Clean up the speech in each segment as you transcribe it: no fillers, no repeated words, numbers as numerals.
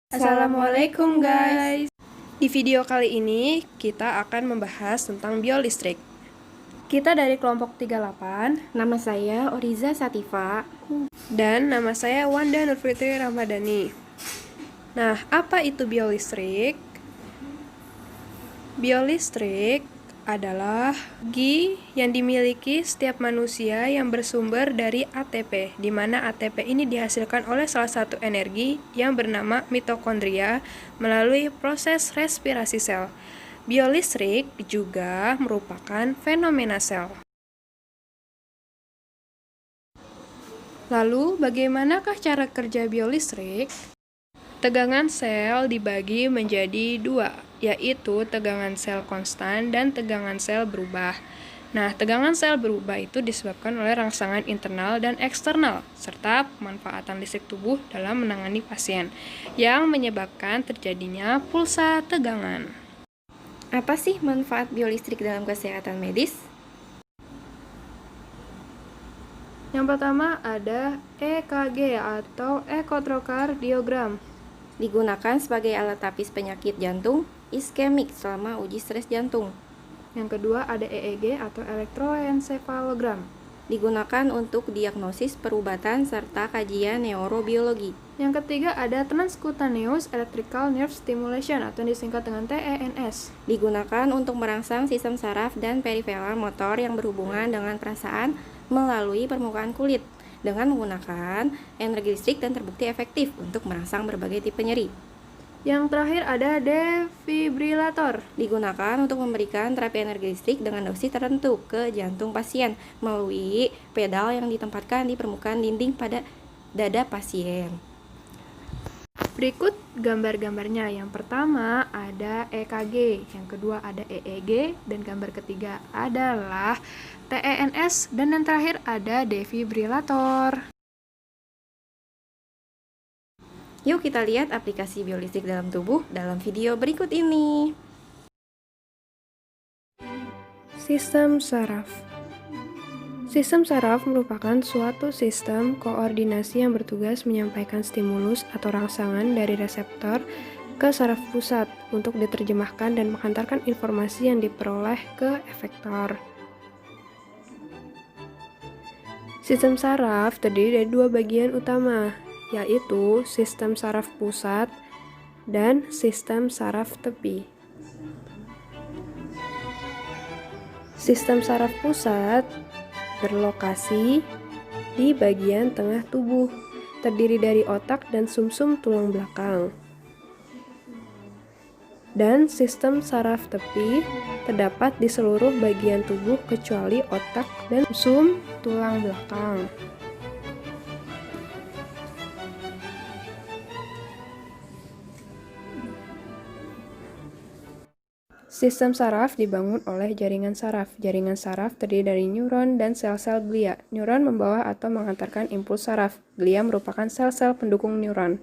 Assalamualaikum guys. Di video kali ini kita akan membahas tentang biolistrik. Kita dari kelompok 38. Nama saya Oriza Sativa. Dan nama saya Wanda Nurfitri Ramadhani. Nah, apa itu biolistrik? Biolistrik adalah energi yang dimiliki setiap manusia yang bersumber dari ATP, di mana ATP ini dihasilkan oleh salah satu energi yang bernama mitokondria melalui proses respirasi sel. Biolistrik juga merupakan fenomena sel. Lalu, bagaimanakah cara kerja biolistrik? Tegangan sel dibagi menjadi dua, yaitu tegangan sel konstan dan tegangan sel berubah. Nah, tegangan sel berubah itu disebabkan oleh rangsangan internal dan eksternal, serta pemanfaatan listrik tubuh dalam menangani pasien, yang menyebabkan terjadinya pulsa tegangan. Apa sih manfaat biolistrik dalam kesehatan medis? Yang pertama ada EKG atau ekotrokardiogram. Digunakan sebagai alat tapis penyakit jantung iskemik selama uji stres jantung. Yang kedua ada EEG atau elektroensefalogram. Digunakan untuk diagnosis perubatan serta kajian neurobiologi. Yang ketiga ada transcutaneous electrical nerve stimulation atau disingkat dengan TENS. Digunakan untuk merangsang sistem saraf dan periferal motor yang berhubungan dengan perasaan melalui permukaan kulit dengan menggunakan energi listrik dan terbukti efektif untuk merangsang berbagai tipe nyeri. Yang terakhir ada defibrilator. Digunakan untuk memberikan terapi energi listrik dengan dosis tertentu ke jantung pasien melalui pedal yang ditempatkan di permukaan dinding pada dada pasien. Berikut gambar-gambarnya. Yang pertama ada EKG, yang kedua ada EEG, dan gambar ketiga adalah TENS, dan yang terakhir ada defibrilator. Yuk kita lihat aplikasi biolistrik dalam tubuh dalam video berikut ini. Sistem saraf. Sistem saraf merupakan suatu sistem koordinasi yang bertugas menyampaikan stimulus atau rangsangan dari reseptor ke saraf pusat untuk diterjemahkan dan menghantarkan informasi yang diperoleh ke efektor. Sistem saraf terdiri dari dua bagian utama, yaitu sistem saraf pusat dan sistem saraf tepi. Sistem saraf pusat berlokasi di bagian tengah tubuh, terdiri dari otak dan sumsum tulang belakang. Dan sistem saraf tepi terdapat di seluruh bagian tubuh kecuali otak dan sumsum tulang belakang. Sistem saraf dibangun oleh jaringan saraf. Jaringan saraf terdiri dari neuron dan sel-sel glia. Neuron membawa atau menghantarkan impuls saraf. Glia merupakan sel-sel pendukung neuron.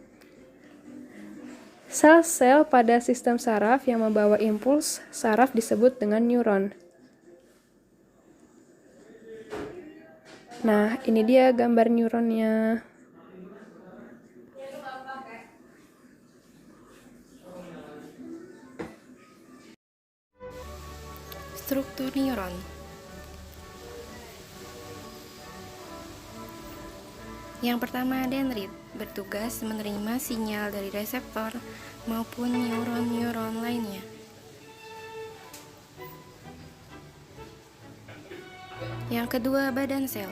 Sel-sel pada sistem saraf yang membawa impuls saraf disebut dengan neuron. Nah, ini dia gambar neuronnya. Struktur neuron. Yang pertama, dendrit, bertugas menerima sinyal dari reseptor maupun neuron-neuron lainnya. Yang kedua, badan sel.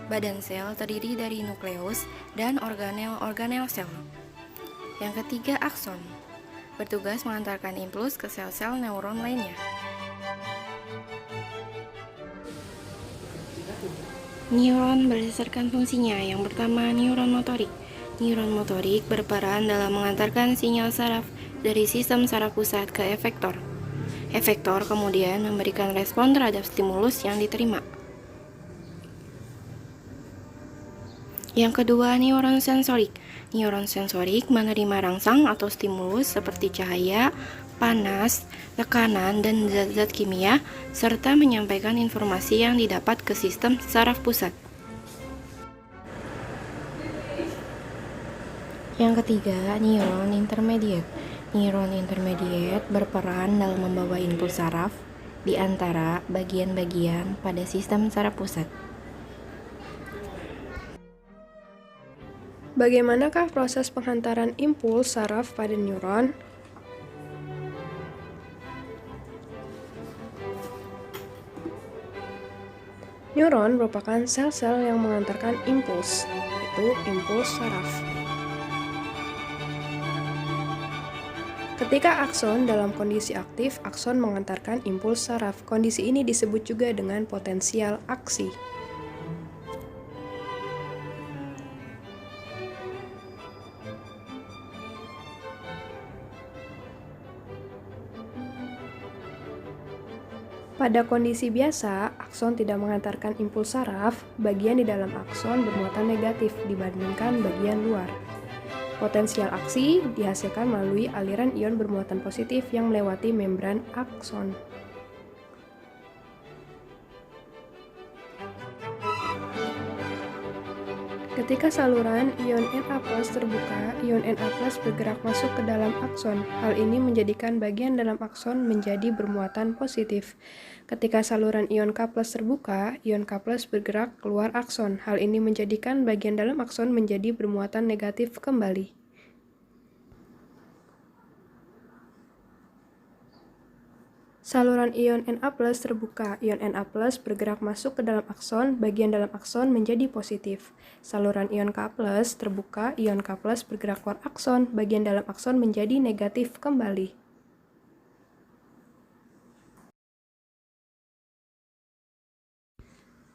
Badan sel terdiri dari nukleus dan organel-organel sel. Yang ketiga, akson, bertugas mengantarkan impuls ke sel-sel neuron lainnya. Neuron berdasarkan fungsinya. Yang pertama, neuron motorik. Neuron motorik berperan dalam mengantarkan sinyal saraf dari sistem saraf pusat ke efektor. Efektor kemudian memberikan respon terhadap stimulus yang diterima. Yang kedua, neuron sensorik. Neuron sensorik menerima rangsang atau stimulus seperti cahaya, panas, tekanan, dan zat-zat kimia, serta menyampaikan informasi yang didapat ke sistem saraf pusat. Yang ketiga, neuron intermediate. Neuron intermediate berperan dalam membawa impuls saraf di antara bagian-bagian pada sistem saraf pusat. Bagaimanakah proses penghantaran impuls saraf pada neuron? Neuron merupakan sel-sel yang mengantarkan impuls, yaitu impuls saraf. Ketika akson dalam kondisi aktif, akson mengantarkan impuls saraf. Kondisi ini disebut juga dengan potensial aksi. Pada kondisi biasa, akson tidak mengantarkan impuls saraf, bagian di dalam akson bermuatan negatif dibandingkan bagian luar. Potensial aksi dihasilkan melalui aliran ion bermuatan positif yang melewati membran akson. Ketika saluran ion Na+ terbuka, ion Na+ bergerak masuk ke dalam akson. Hal ini menjadikan bagian dalam akson menjadi bermuatan positif. Ketika saluran ion K+ terbuka, ion K+ bergerak keluar akson. Hal ini menjadikan bagian dalam akson menjadi bermuatan negatif kembali. Saluran ion Na+ terbuka, ion Na+ bergerak masuk ke dalam akson, bagian dalam akson menjadi positif. Saluran ion K+ terbuka, ion K+ bergerak keluar akson, bagian dalam akson menjadi negatif kembali.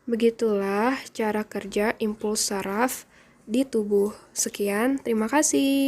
Begitulah cara kerja impuls saraf di tubuh. Sekian, terima kasih.